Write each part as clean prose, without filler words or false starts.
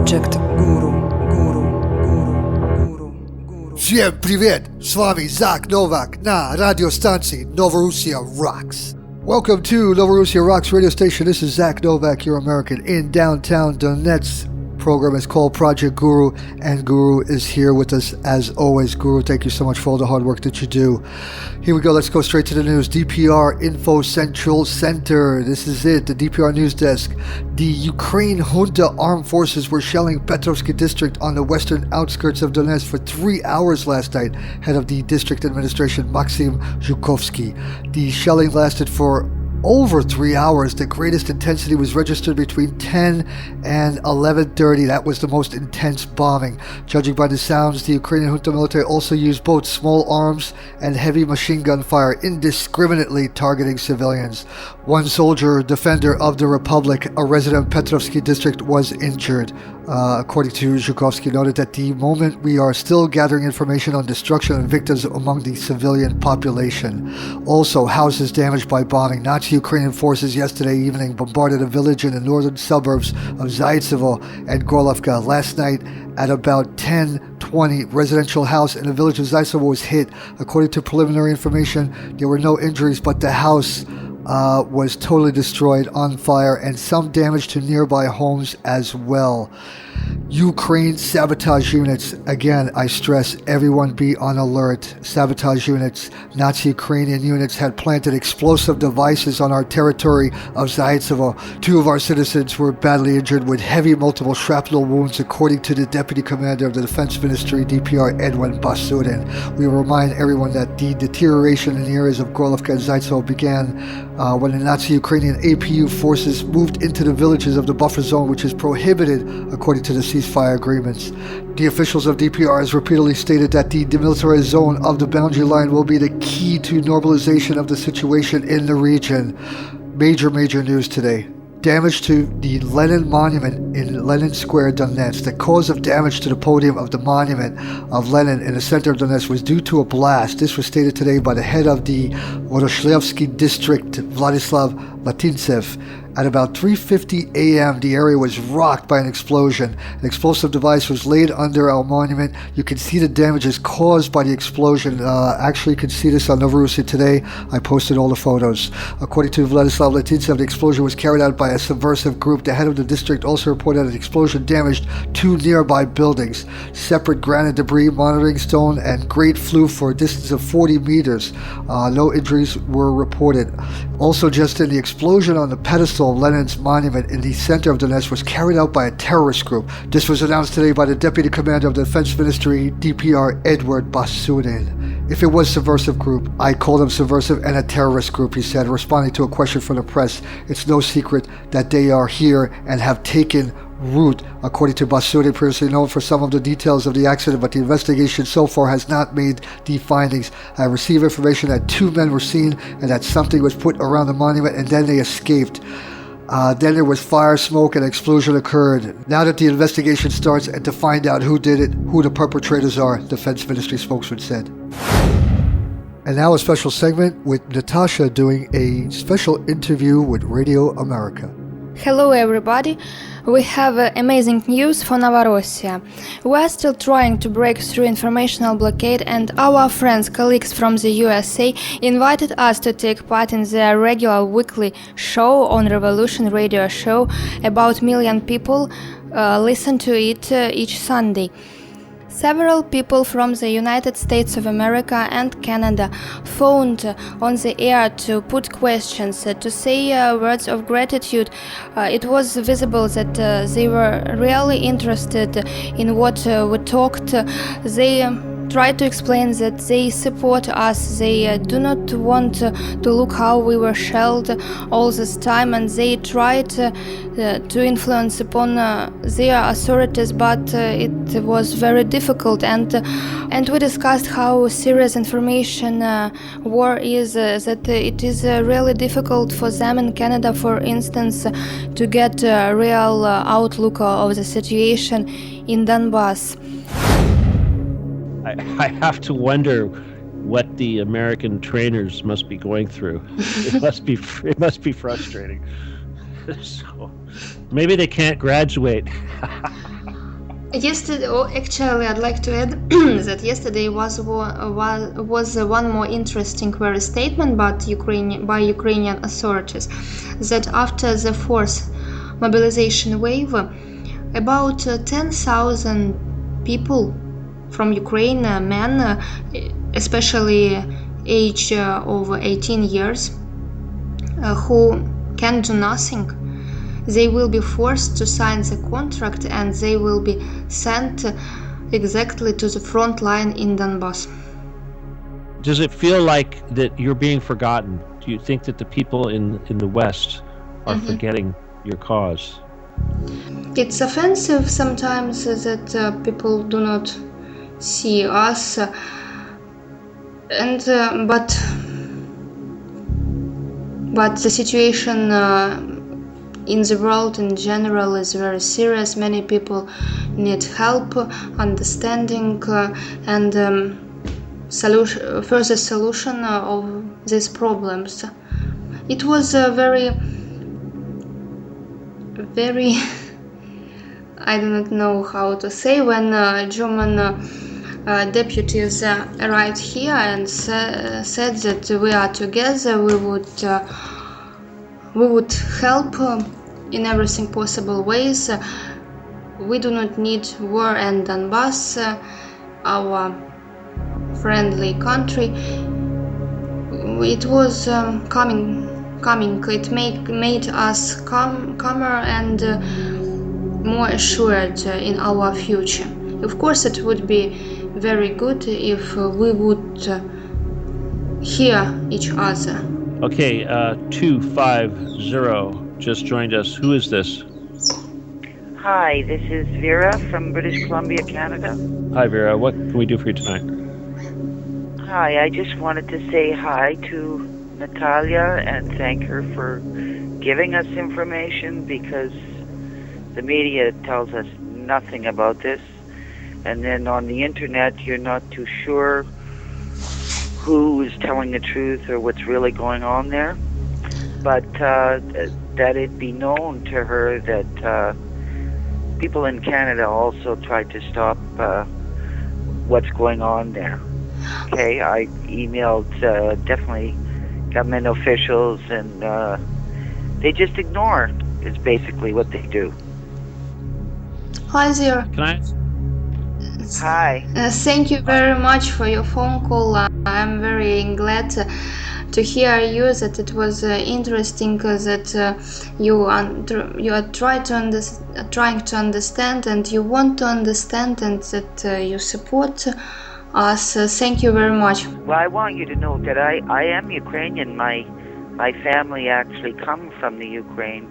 Projekt Guru. Всем привет! С вами Zak Novak на радиостанции Novorossia Rocks. Welcome to Novorossia Rocks Radio Station. This is Zak Novak, your American in downtown Donetsk. Program is called Projekt Guru, and Guru is here with us as always. Guru, thank you so much for all the hard work that you do. Here we go. Let's go straight to the news. DPR Info Central Center. This is it, the DPR news desk. The Ukraine junta armed forces were shelling Petrovsky district on the western outskirts of Donetsk for 3 hours last night. Head of the district administration, Maxim Zhukovsky. The shelling lasted for over 3 hours. The greatest intensity was registered between 10 and 11:30. That was the most intense bombing. Judging by the sounds, the Ukrainian junta military also used both small arms and heavy machine gun fire, indiscriminately targeting civilians. One soldier, defender of the Republic, a resident of Petrovsky district, was injured. According to Zhukovsky, noted that the moment we are still gathering information on destruction and victims among the civilian population. Also, houses damaged by bombing. Nazi Ukrainian forces yesterday evening bombarded a village in the northern suburbs of Zaitsevo and Gorlovka. Last night at about 10:20, residential house in the village of Zaitsevo was hit. According to preliminary information, there were no injuries, but the house was totally destroyed, on fire, and some damage to nearby homes as well. Ukraine sabotage units. Again, I stress, everyone be on alert. Sabotage units. Nazi Ukrainian units had planted explosive devices on our territory of Zaitsevo. 2 of our citizens were badly injured with heavy multiple shrapnel wounds, according to the Deputy Commander of the Defense Ministry, DPR, Edwin Basurin. We remind everyone that the deterioration in the areas of Gorlovka and Zaitsevo began when the Nazi Ukrainian APU forces moved into the villages of the buffer zone, which is prohibited according to the ceasefire agreements. The officials of DPR has repeatedly stated that the demilitarized zone of the boundary line will be the key to normalization of the situation in the region. Major news today. Damage to the Lenin Monument in Lenin Square, Donetsk. The cause of damage to the podium of the monument of Lenin in the center of Donetsk was due to a blast. This was stated today by the head of the Voroshlevsky district, Vladislav Latintsev. At about 3:50 a.m., the area was rocked by an explosion. An explosive device was laid under our monument. You can see the damages caused by the explosion. Actually, you can see this on Novorossia today. I posted all the photos. According to Vladislav Latintsev, the explosion was carried out by a subversive group. The head of the district also reported that the explosion damaged 2 nearby buildings. Separate granite debris, monitoring stone, and grate flew for a distance of 40 meters. No injuries were reported. Also, just in the explosion on the pedestal of Lenin's monument in the center of Donetsk was carried out by a terrorist group. This was announced today by the Deputy Commander of the Defense Ministry, DPR, Edward Basurin. If it was a subversive group, I call them subversive and a terrorist group, he said, responding to a question from the press. It's no secret that they are here and have taken root, according to Basurin, previously known for some of the details of the accident, but the investigation so far has not made the findings. I received information that 2 men were seen and that something was put around the monument and then they escaped. Then there was fire, smoke, and explosion occurred. Now that the investigation starts and to find out who did it, who the perpetrators are, Defense Ministry spokesman said. And now a special segment with Natasha doing a special interview with Radio America. Hello everybody, we have amazing news for Novorossia. We are still trying to break through informational blockade, and our friends, colleagues from the USA invited us to take part in their regular weekly show on Revolution Radio Show. About 1 million people listen to it each Sunday. Several people from the United States of America and Canada phoned on the air to put questions, to say words of gratitude. It was visible that they were really interested in what we talked. They tried to explain that they support us. They do not want to look how we were shelled all this time, and they tried to influence upon their authorities, but it was very difficult. And we discussed how serious information war is, that it is really difficult for them in Canada, for instance, to get a real outlook of the situation in Donbass. I have to wonder what the American trainers must be going through. It must be frustrating. So maybe they can't graduate. Yesterday, actually, I'd like to add that yesterday was one more interesting very statement by Ukrainian authorities, that after the fourth mobilization wave, about 10,000 people from Ukraine, men, especially age over 18 years, who can do nothing, they will be forced to sign the contract and they will be sent exactly to the front line in Donbass. Does it feel like that you're being forgotten? Do you think that the people in the West are forgetting your cause? It's offensive sometimes that people do not see us, but the situation in the world in general is very serious. Many people need help, understanding, and further solution of these problems. It was a very I do not know how to say, when German deputies arrived here and said that we are together, we would help in everything possible ways. We do not need war in Donbass, our friendly country. It was coming. It made us calmer and more assured in our future. Of course, it would be very good if we would hear each other. Okay, 250 just joined us. Who is this? Hi, this is Vera from British Columbia, Canada. Hi, Vera. What can we do for you tonight? Hi, I just wanted to say hi to Natalia and thank her for giving us information, because the media tells us nothing about this. And then on the internet, you're not too sure who is telling the truth or what's really going on there. But that it be known to her that people in Canada also tried to stop what's going on there. Okay, I emailed definitely government officials, and they just ignore. Is basically what they do. Hi there. Can I? Hi. Thank you very much for your phone call. I'm very glad to hear you, that it was interesting that you are trying to understand, and you want to understand, and that you support us. Thank you very much. Well, I want you to know that I am Ukrainian. My family actually come from the Ukraine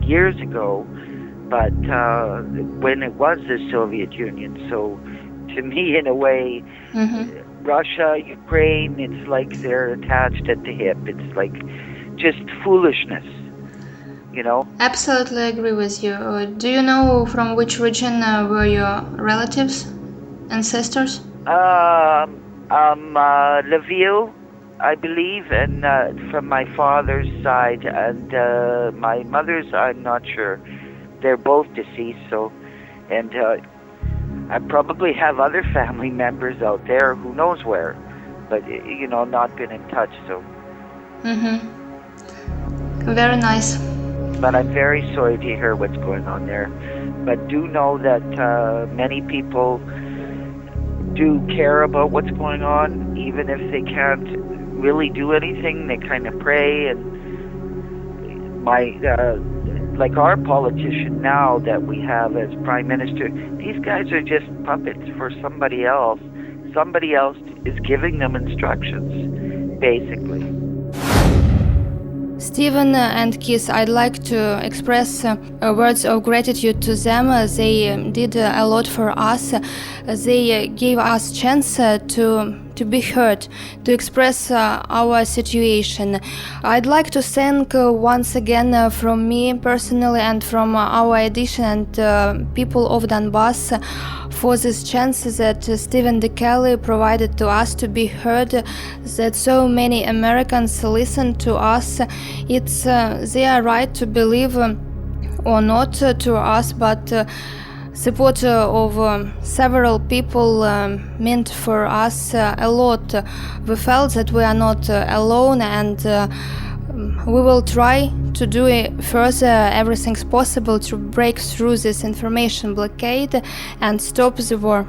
years ago, but when it was the Soviet Union. So to me, in a way, Russia, Ukraine, it's like they're attached at the hip. It's like just foolishness, you know? Absolutely agree with you. Do you know from which region were your relatives, ancestors? Lviv, I believe, and from my father's side, and my mother's, I'm not sure. They're both deceased, so, and I probably have other family members out there, who knows where, but, not been in touch, so. Very nice. But I'm very sorry to hear what's going on there. But do know that many people do care about what's going on, even if they can't really do anything. They kind of pray, and like our politician now that we have as Prime Minister, these guys are just puppets for somebody else. Somebody else is giving them instructions, basically. Stephen and Keith, I'd like to express words of gratitude to them. They did a lot for us. They gave us chance to be heard, to express our situation. I'd like to thank once again from me personally and from our edition and people of Donbass for this chance that Stephen D. Kelly provided to us to be heard, that so many Americans listen to us. It's their right to believe or not to us, but support of several people meant for us a lot. We felt that we are not alone, and we will try to do further everything possible to break through this information blockade and stop the war.